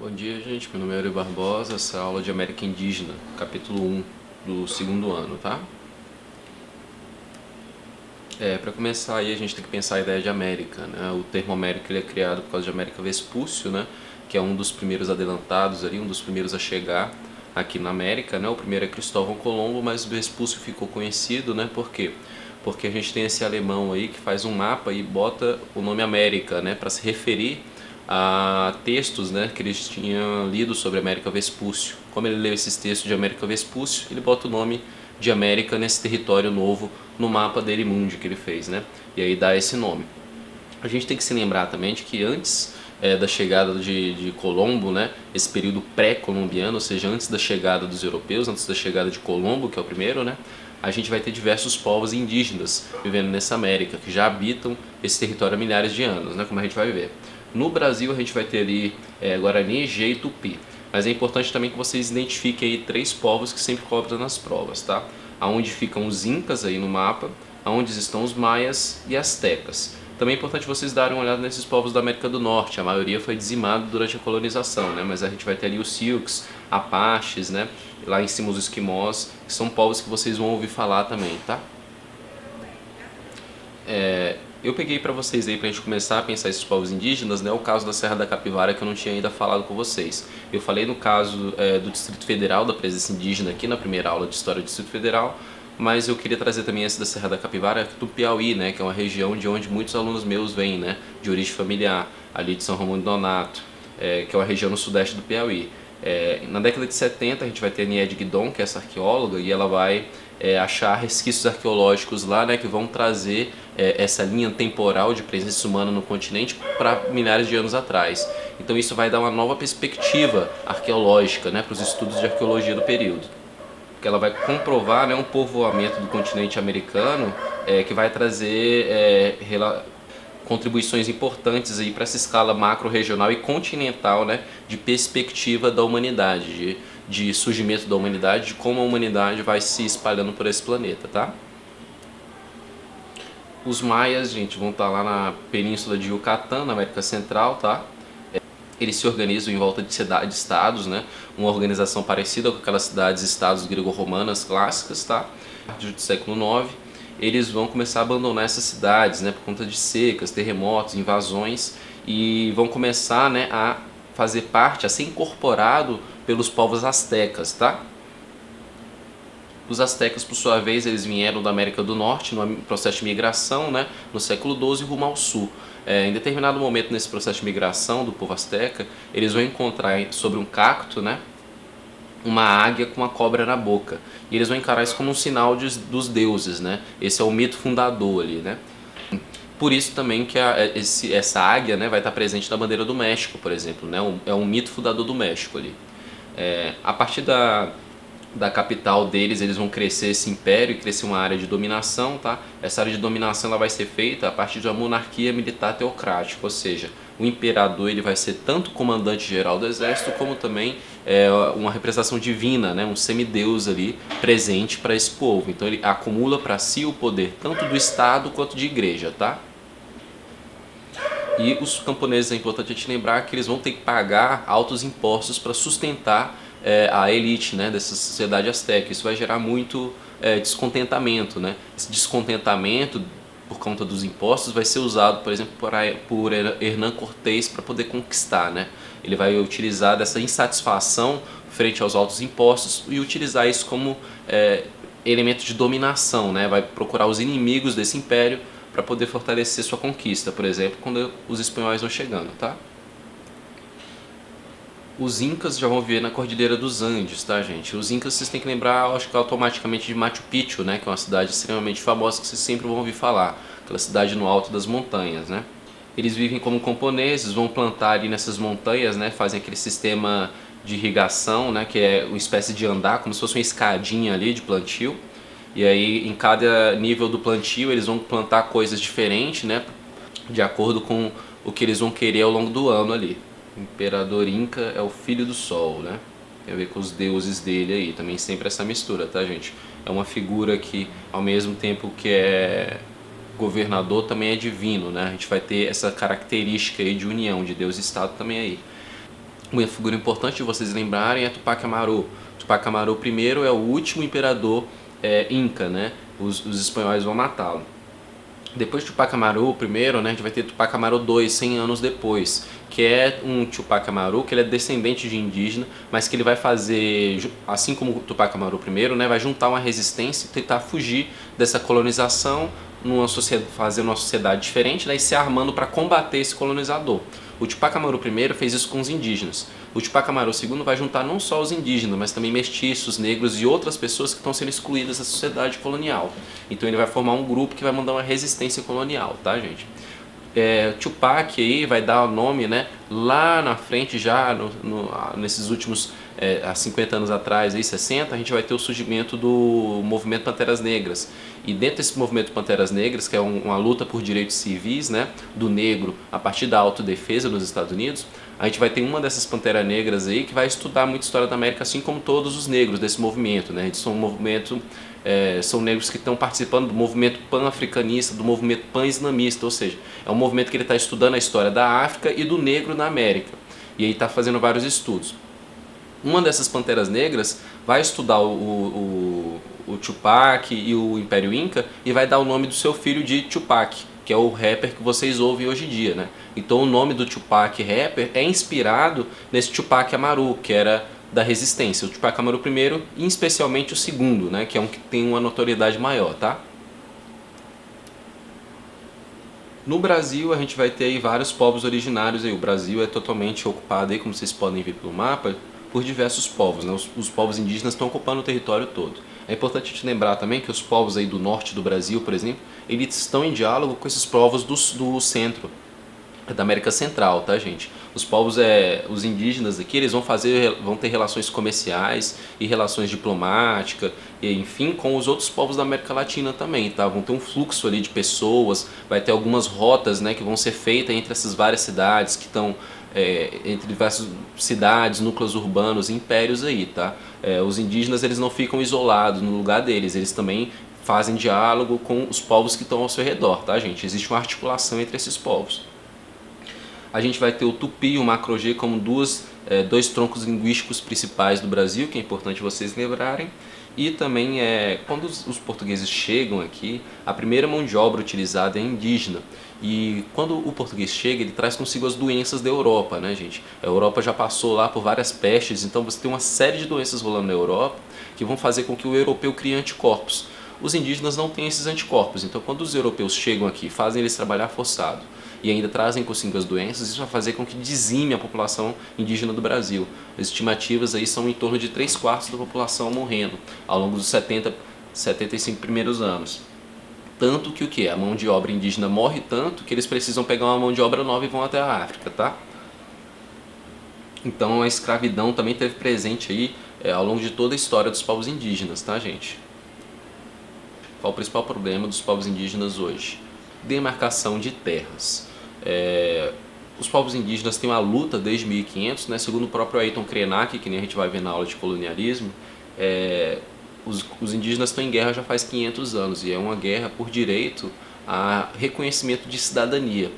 Bom dia, gente. Meu nome é Yuri Barbosa. Essa é a aula de América Indígena, capítulo 1 do segundo ano, tá? Para começar aí, a gente tem que pensar a ideia de América, né? O termo América ele é criado por causa de Américo Vespúcio, né? Que é um dos primeiros adelantados ali, um dos primeiros a chegar aqui na América, né? O primeiro é Cristóvão Colombo, mas o Vespúcio ficou conhecido, né? Por quê? Porque a gente tem esse alemão aí que faz um mapa e bota o nome América, né? Para se referir a textos, né, que eles tinham lido sobre Américo Vespúcio. Como ele leu esses textos de Américo Vespúcio, ele bota o nome de América nesse território novo no mapa dele mundi que ele fez, né? E aí dá esse nome. A gente tem que se lembrar também de que antes da chegada de Colombo, né, esse período pré-colombiano, ou seja, antes da chegada dos europeus, antes da chegada de Colombo, que é o primeiro, né, a gente vai ter diversos povos indígenas vivendo nessa América, que já habitam esse território há milhares de anos, né, como a gente vai ver. No Brasil a gente vai ter ali Guarani, Gê e Tupi. Mas é importante também que vocês identifiquem aí três povos que sempre cobram nas provas, tá? Aonde ficam os Incas aí no mapa, aonde estão os Maias e Astecas. Também é importante vocês darem uma olhada nesses povos da América do Norte. A maioria foi dizimada durante a colonização, né? Mas a gente vai ter ali os Sioux, Apaches, né? Lá em cima os Esquimós, que são povos que vocês vão ouvir falar também, tá? Eu peguei para vocês aí pra gente começar a pensar esses povos indígenas, né? O caso da Serra da Capivara que eu não tinha ainda falado com vocês. Eu falei no caso do Distrito Federal, da presença indígena aqui na primeira aula de História do Distrito Federal, mas eu queria trazer também esse da Serra da Capivara do Piauí, né? Que é uma região de onde muitos alunos meus vêm, né? De origem familiar, ali de São Romão de Donato, que é uma região no sudeste do Piauí. Na década de 70 a gente vai ter a Niede Guidon, que é essa arqueóloga, e ela vai achar resquícios arqueológicos lá, né, que vão trazer essa linha temporal de presença humana no continente para milhares de anos atrás. Então isso vai dar uma nova perspectiva arqueológica, né, para os estudos de arqueologia do período. Porque ela vai comprovar, né, um povoamento do continente americano que vai trazer contribuições importantes aí para essa escala macro-regional e continental, né, de perspectiva da humanidade, de surgimento da humanidade, de como a humanidade vai se espalhando por esse planeta, tá? Os maias, gente, vão estar lá na península de Yucatán, na América Central, tá? Eles se organizam em volta de cidades-estados, né? Uma organização parecida com aquelas cidades-estados grego-romanas clássicas, tá? A partir do século IX, eles vão começar a abandonar essas cidades, né? Por conta de secas, terremotos, invasões, e vão começar, né, a fazer parte, a ser incorporado pelos povos astecas, tá? Os astecas, por sua vez, eles vieram da América do Norte no processo de migração, né, no século XII rumo ao sul. Em determinado momento nesse processo de migração do povo asteca, eles vão encontrar sobre um cacto, né, uma águia com uma cobra na boca. E eles vão encarar isso como um sinal dos deuses, né? Esse é o mito fundador ali, né? Por isso também que essa águia, né, vai estar presente na bandeira do México, por exemplo, né? É um mito fundador do México ali. A partir da capital deles, eles vão crescer esse império e crescer uma área de dominação, tá? Essa área de dominação ela vai ser feita a partir de uma monarquia militar teocrática, ou seja, o imperador ele vai ser tanto comandante geral do exército como também uma representação divina, né? Um semideus ali presente para esse povo. Então ele acumula para si o poder tanto do Estado quanto de igreja, tá? E os camponeses, é importante a gente lembrar que eles vão ter que pagar altos impostos para sustentar a elite, né, dessa sociedade asteca. Isso vai gerar muito descontentamento, né? Esse descontentamento por conta dos impostos vai ser usado, por exemplo, por Hernán Cortés para poder conquistar, né? Ele vai utilizar dessa insatisfação frente aos altos impostos e utilizar isso como elemento de dominação, né? Vai procurar os inimigos desse império para poder fortalecer sua conquista, por exemplo, quando os espanhóis vão chegando, tá? Os Incas já vão viver na Cordilheira dos Andes, tá, gente? Os Incas vocês têm que lembrar, acho que automaticamente, de Machu Picchu, né? Que é uma cidade extremamente famosa que vocês sempre vão ouvir falar. Aquela cidade no alto das montanhas, né? Eles vivem como camponeses, vão plantar ali nessas montanhas, né? Fazem aquele sistema de irrigação, né? Que é uma espécie de andar, como se fosse uma escadinha ali de plantio. E aí, em cada nível do plantio, eles vão plantar coisas diferentes, né? De acordo com o que eles vão querer ao longo do ano ali. O Imperador Inca é o filho do sol, né? Tem a ver com os deuses dele aí. Também sempre essa mistura, tá, gente? É uma figura que, ao mesmo tempo que é governador, também é divino, né? A gente vai ter essa característica aí de união de Deus e Estado também aí. Uma figura importante de vocês lembrarem é Tupac Amaru. Tupac Amaru I é o último imperador inca, né? Os espanhóis vão matá-lo. Depois de Tupac Amaru I, né, a gente vai ter Tupac Amaru II, 100 anos depois, que é um Tupac Amaru que ele é descendente de indígena, mas que ele vai fazer, assim como Tupac Amaru I, né, vai juntar uma resistência e tentar fugir dessa colonização, fazendo uma sociedade diferente, né, e se armando para combater esse colonizador. O Tupac Amaru I fez isso com os indígenas. O Tupac Amaru II vai juntar não só os indígenas, mas também mestiços, negros e outras pessoas que estão sendo excluídas da sociedade colonial. Então ele vai formar um grupo que vai mandar uma resistência colonial, tá, gente? Tupac aí vai dar o nome, né, lá na frente já, nesses últimos há 50 anos atrás, aí, 60, a gente vai ter o surgimento do movimento Panteras Negras. E dentro desse movimento Panteras Negras, que é uma luta por direitos civis, né, do negro a partir da autodefesa nos Estados Unidos, a gente vai ter uma dessas Panteras Negras aí que vai estudar muito a história da América, assim como todos os negros desse movimento, né? Eles são um movimento, são negros que estão participando do movimento pan-africanista, do movimento pan-islamista, ou seja, é um movimento que ele está estudando a história da África e do negro na América. E aí está fazendo vários estudos. Uma dessas Panteras Negras vai estudar o Tupac e o Império Inca e vai dar o nome do seu filho de Tupac, que é o rapper que vocês ouvem hoje em dia, né? Então o nome do Tupac rapper é inspirado nesse Tupac Amaru, que era da resistência. O Tupac Amaru I e especialmente o segundo, né? Que é um que tem uma notoriedade maior, tá? No Brasil a gente vai ter aí vários povos originários aí. O Brasil é totalmente ocupado aí, como vocês podem ver pelo mapa, por diversos povos, né? Os povos indígenas estão ocupando o território todo. É importante te lembrar também que os povos aí do norte do Brasil, por exemplo, eles estão em diálogo com esses povos do centro, da América Central, tá, gente? Os povos, os indígenas aqui, eles vão ter relações comerciais e relações diplomáticas, e, enfim, com os outros povos da América Latina também, tá? Vão ter um fluxo ali de pessoas, vai ter algumas rotas, né, que vão ser feitas entre essas várias cidades que estão entre diversas cidades, núcleos urbanos, impérios aí, tá? Os indígenas, eles não ficam isolados no lugar deles, eles também fazem diálogo com os povos que estão ao seu redor, tá, gente? Existe uma articulação entre esses povos. A gente vai ter o Tupi e o Macro-G como dois troncos linguísticos principais do Brasil, que é importante vocês lembrarem. E também, quando os portugueses chegam aqui, a primeira mão de obra utilizada é indígena. E quando o português chega, ele traz consigo as doenças da Europa, né, gente? A Europa já passou lá por várias pestes, então você tem uma série de doenças rolando na Europa que vão fazer com que o europeu crie anticorpos. Os indígenas não têm esses anticorpos, então quando os europeus chegam aqui, fazem eles trabalhar forçado e ainda trazem consigo as doenças, isso vai fazer com que dizime a população indígena do Brasil. As estimativas aí são em torno de 3/4 da população morrendo ao longo dos 75 primeiros anos. Tanto que o que? A mão de obra indígena morre tanto que eles precisam pegar uma mão de obra nova e vão até a África, tá? Então a escravidão também esteve presente aí ao longo de toda a história dos povos indígenas, tá, gente? Qual o principal problema dos povos indígenas hoje? Demarcação de terras. Os povos indígenas têm uma luta desde 1500, né? Segundo o próprio Ayrton Krenak, que nem a gente vai ver na aula de colonialismo, os indígenas estão em guerra já faz 500 anos e é uma guerra por direito a reconhecimento de cidadania.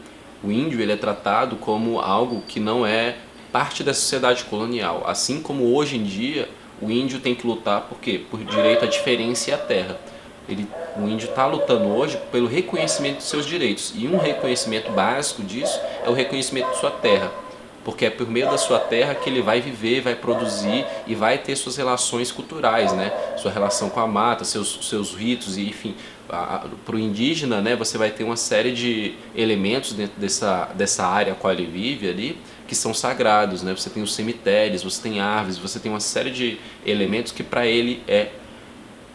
O índio, ele é tratado como algo que não é parte da sociedade colonial, assim como hoje em dia o índio tem que lutar por quê? Por direito à diferença e à terra. O índio está lutando hoje pelo reconhecimento de seus direitos, e um reconhecimento básico disso é o reconhecimento de sua terra, porque é por meio da sua terra que ele vai viver, vai produzir e vai ter suas relações culturais, né? Sua relação com a mata, seus ritos, e enfim, para o indígena, né, você vai ter uma série de elementos dentro dessa área a qual ele vive ali, que são sagrados, né? Você tem os cemitérios, você tem árvores, você tem uma série de elementos que para ele é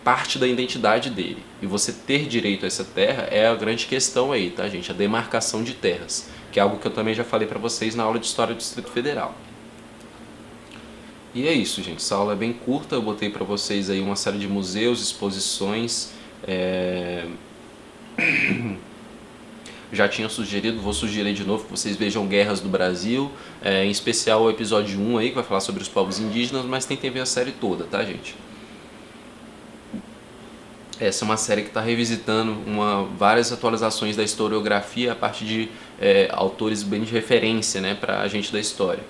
parte da identidade dele. E você ter direito a essa terra é a grande questão aí, tá, gente? A demarcação de terras, que é algo que eu também já falei para vocês na aula de História do Distrito Federal. E é isso, gente. Essa aula é bem curta, eu botei para vocês aí uma série de museus, exposições. Já tinha sugerido, vou sugerir de novo que vocês vejam Guerras do Brasil, em especial o episódio 1 aí, que vai falar sobre os povos indígenas, mas tentem ver a série toda, tá, gente? Essa é uma série que está revisitando várias atualizações da historiografia a partir de autores bem de referência, né, para a gente da história.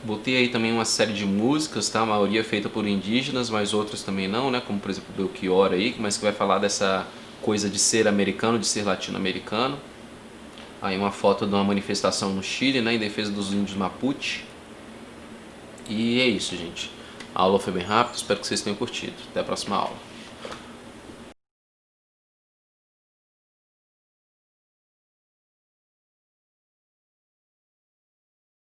Botei aí também uma série de músicas, tá? A maioria feita por indígenas, mas outras também não, né? Como por exemplo o Belchior aí, mas que vai falar dessa coisa de ser americano, de ser latino-americano. Aí uma foto de uma manifestação no Chile, né? Em defesa dos índios Mapuche. E é isso, gente. A aula foi bem rápida, espero que vocês tenham curtido. Até a próxima aula.